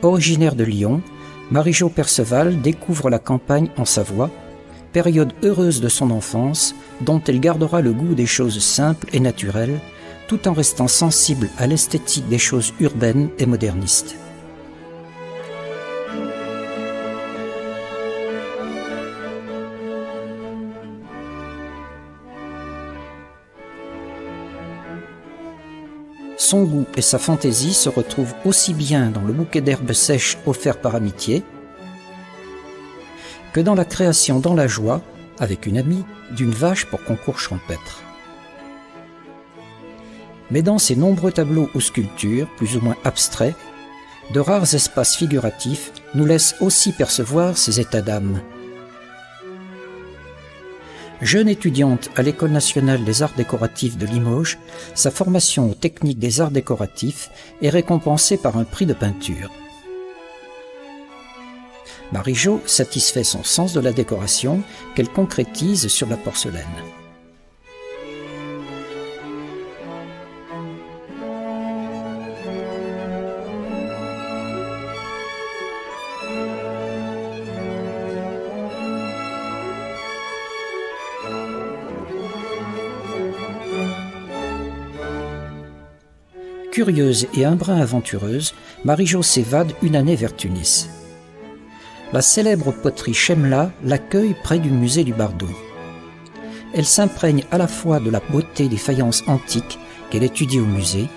Originaire de Lyon, Marie-Jo Perceval découvre la campagne en Savoie, période heureuse de son enfance dont elle gardera le goût des choses simples et naturelles, tout en restant sensible à l'esthétique des choses urbaines et modernistes. Son goût et sa fantaisie se retrouvent aussi bien dans le bouquet d'herbes sèches offert par amitié que dans la création dans la joie, avec une amie, d'une vache pour concours champêtre. Mais dans ses nombreux tableaux ou sculptures, plus ou moins abstraits, de rares espaces figuratifs nous laissent aussi percevoir ses états d'âme. Jeune étudiante à l'École nationale des arts décoratifs de Limoges, sa formation aux techniques des arts décoratifs est récompensée par un prix de peinture. Marie-Jo satisfait son sens de la décoration qu'elle concrétise sur la porcelaine. Curieuse et un brin aventureuse, Marie-Jo s'évade une année vers Tunis. La célèbre poterie Chemla l'accueille près du musée du Bardo. Elle s'imprègne à la fois de la beauté des faïences antiques qu'elle étudie au musée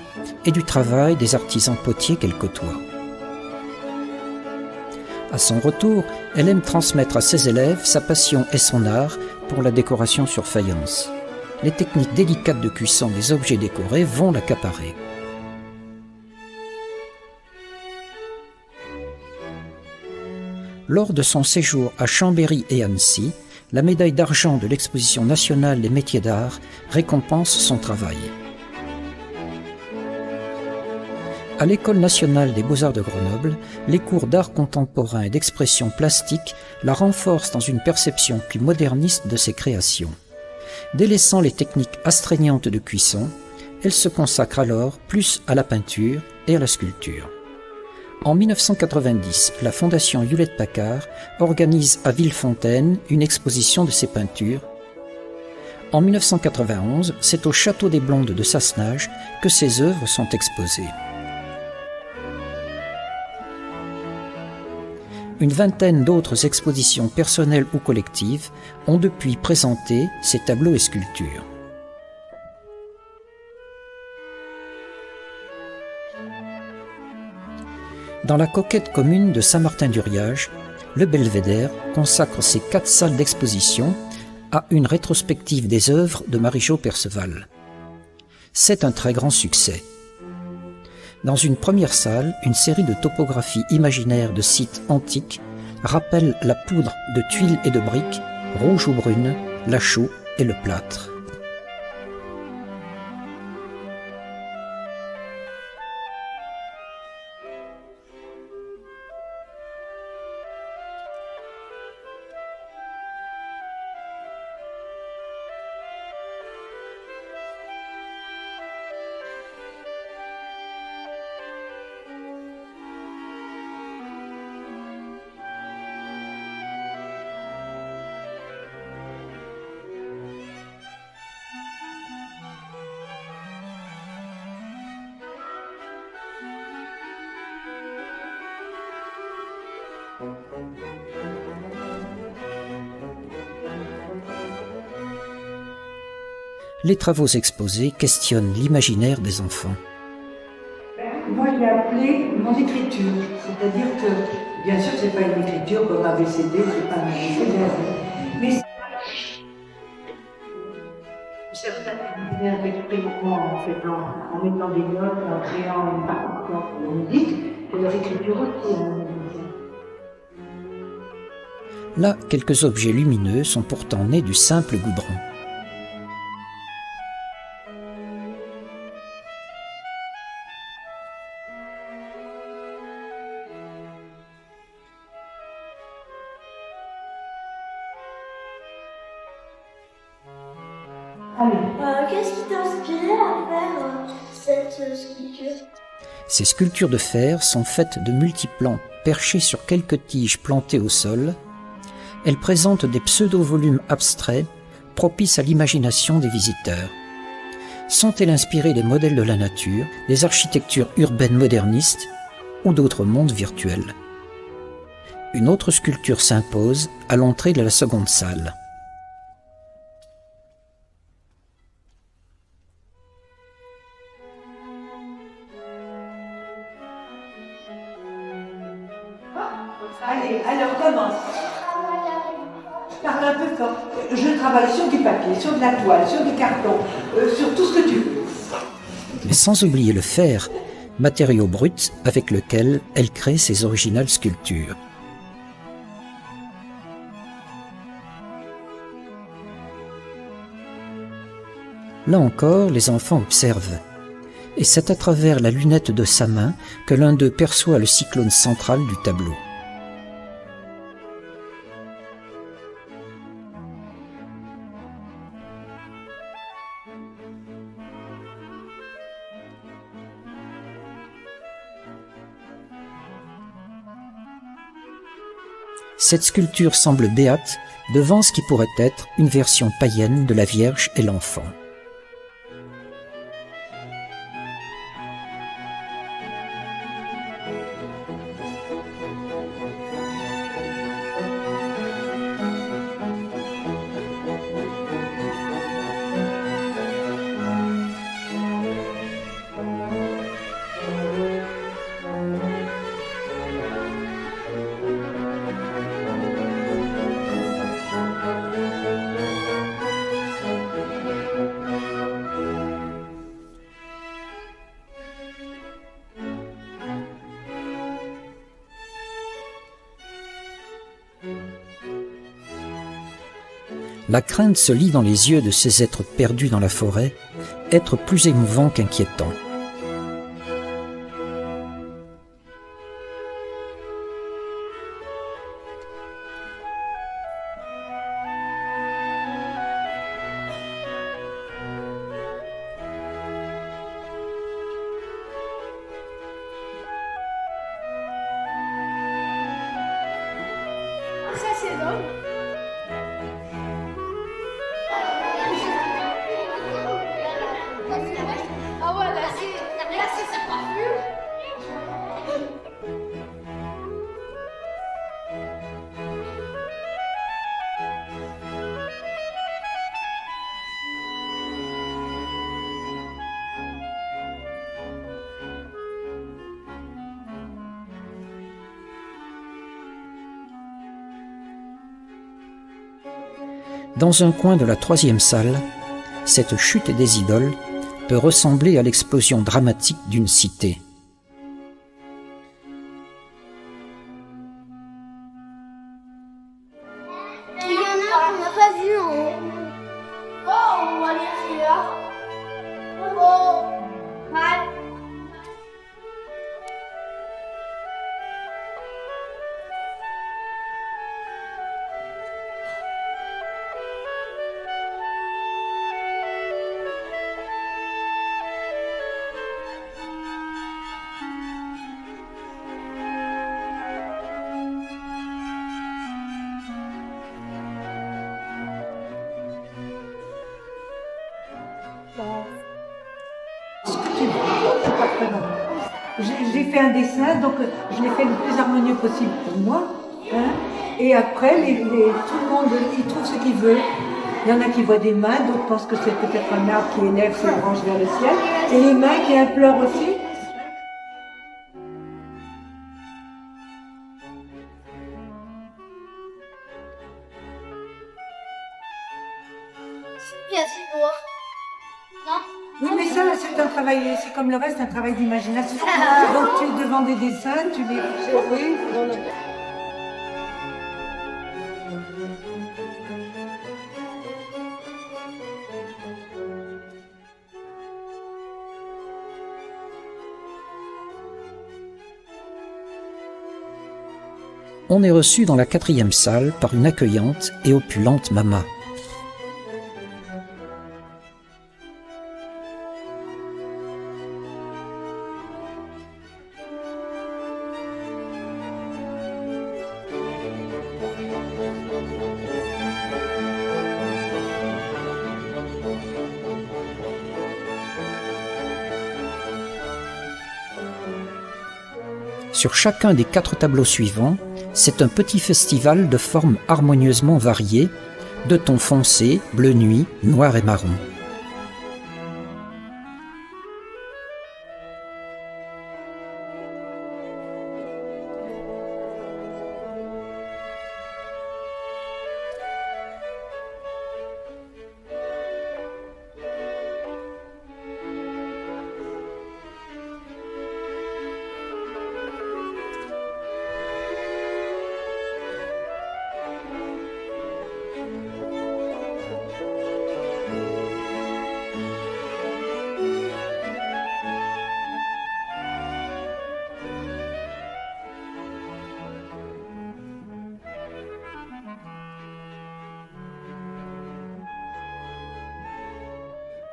et du travail des artisans potiers qu'elle côtoie. À son retour, elle aime transmettre à ses élèves sa passion et son art pour la décoration sur faïence. Les techniques délicates de cuisson des objets décorés vont l'accaparer. Lors de son séjour à Chambéry et Annecy, la médaille d'argent de l'exposition nationale des métiers d'art récompense son travail. À l'École nationale des beaux-arts de Grenoble, les cours d'art contemporain et d'expression plastique la renforcent dans une perception plus moderniste de ses créations. Délaissant les techniques astreignantes de cuisson, elle se consacre alors plus à la peinture et à la sculpture. En 1990, la Fondation Hewlett-Packard organise à Villefontaine une exposition de ses peintures. En 1991, c'est au Château des Blondes de Sassenage que ses œuvres sont exposées. Une vingtaine d'autres expositions personnelles ou collectives ont depuis présenté ses tableaux et sculptures. Dans la coquette commune de Saint-Martin-du-Riage, le Belvédère consacre ses 4 salles d'exposition à une rétrospective des œuvres de Marie-Jo Perceval. C'est un très grand succès. Dans une première salle, une série de topographies imaginaires de sites antiques rappelle la poudre de tuiles et de briques, rouge ou brune, la chaux et le plâtre. Les travaux exposés questionnent l'imaginaire des enfants. Moi, je l'ai appelé mon écriture. C'est-à-dire que, bien sûr, c'est pas une écriture comme ABCD, c'est pas un ABCD, mais c'est un expression en mettant des notes, en créant une partition de musique, et leur écriture aussi. Là, quelques objets lumineux sont pourtant nés du simple goudron. Qu'est-ce qui t'a inspiré à faire cette sculpture ? Ces sculptures de fer sont faites de multiplans perchés sur quelques tiges plantées au sol. Elles présentent des pseudo-volumes abstraits propices à l'imagination des visiteurs. Sont-elles inspirées des modèles de la nature, des architectures urbaines modernistes ou d'autres mondes virtuels? Une autre sculpture s'impose à l'entrée de la seconde salle. Allez, alors commence. Parle un peu fort. Je travaille sur du papier, sur de la toile, sur du carton, sur tout ce que tu veux. Mais sans oublier le fer, matériau brut avec lequel elle crée ses originales sculptures. Là encore, les enfants observent. Et c'est à travers la lunette de sa main que l'un d'eux perçoit le cyclone central du tableau. Cette sculpture semble béate devant ce qui pourrait être une version païenne de la Vierge et l'Enfant. La crainte se lit dans les yeux de ces êtres perdus dans la forêt, êtres plus émouvants qu'inquiétants. Ça c'est drôle. Ah voilà, là c'est pas plus. Dans un coin de la troisième salle, cette chute des idoles peut ressembler à l'explosion dramatique d'une cité. Il y en a qu'on n'a pas vu en haut. Oh, on va aller celui-là. Oh, mal. C'est pas très long. J'ai fait un dessin, donc je l'ai fait le plus harmonieux possible pour moi. Hein. Et après, tout le monde il trouve ce qu'il veut. Il y en a qui voient des mains, d'autres pensent que c'est peut-être un arbre qui élève ses branches vers le ciel. Et les mains qui implorent aussi. Bien, c'est noir. Non? Oui, mais ça, c'est un travail, c'est comme le reste, un travail d'imagination. Donc tu es devant des dessins, tu les... Oui, On est reçu dans la quatrième salle par une accueillante et opulente Mama. Sur chacun des 4 tableaux suivants, c'est un petit festival de formes harmonieusement variées, de tons foncés, bleu nuit, noir et marron.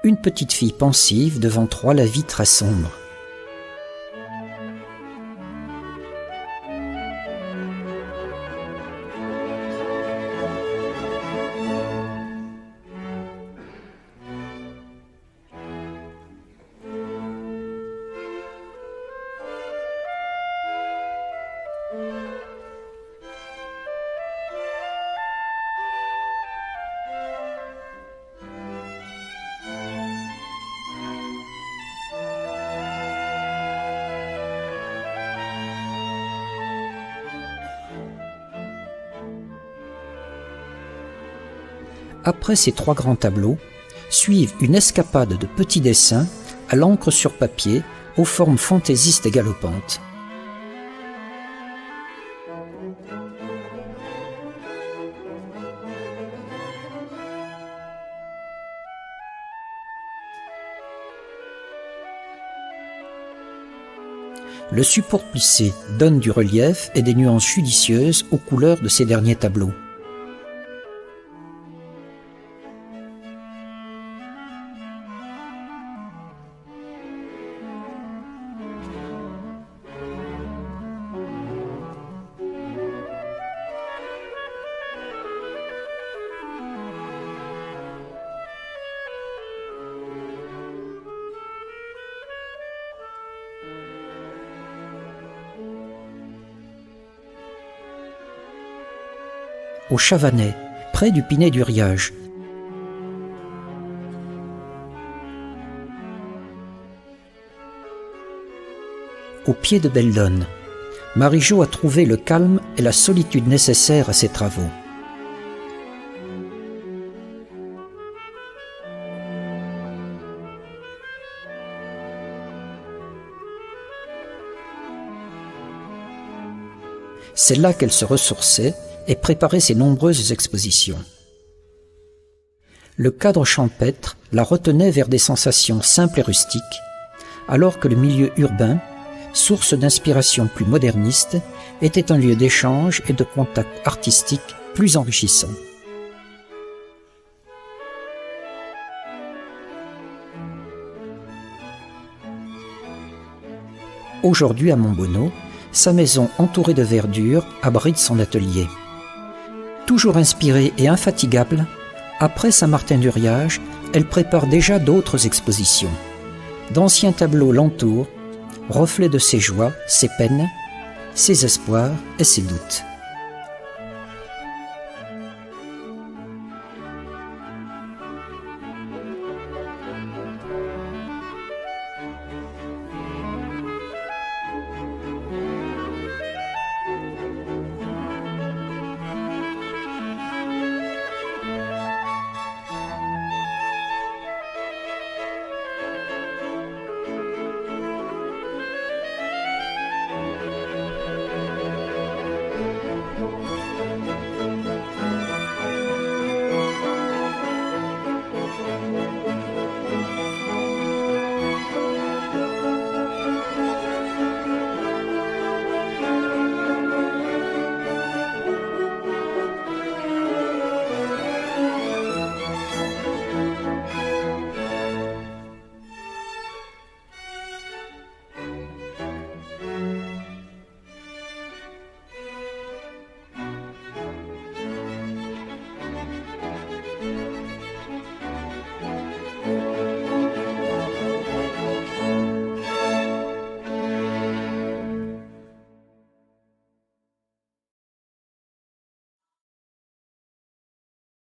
Une petite fille pensive devant 3 lavis très sombres. Après ces 3 grands tableaux, suivent une escapade de petits dessins à l'encre sur papier aux formes fantaisistes et galopantes. Le support plissé donne du relief et des nuances judicieuses aux couleurs de ces derniers tableaux. Au Chavanais, près du Pinet du Riage. Au pied de Belledonne, Marie-Jo a trouvé le calme et la solitude nécessaires à ses travaux. C'est là qu'elle se ressourçait et préparait ses nombreuses expositions. Le cadre champêtre la retenait vers des sensations simples et rustiques, alors que le milieu urbain, source d'inspiration plus moderniste, était un lieu d'échange et de contact artistique plus enrichissant. Aujourd'hui à Montbonneau, sa maison entourée de verdure abrite son atelier. Toujours inspirée et infatigable, après Saint-Martin-du-Riage, elle prépare déjà d'autres expositions. D'anciens tableaux l'entourent, reflets de ses joies, ses peines, ses espoirs et ses doutes.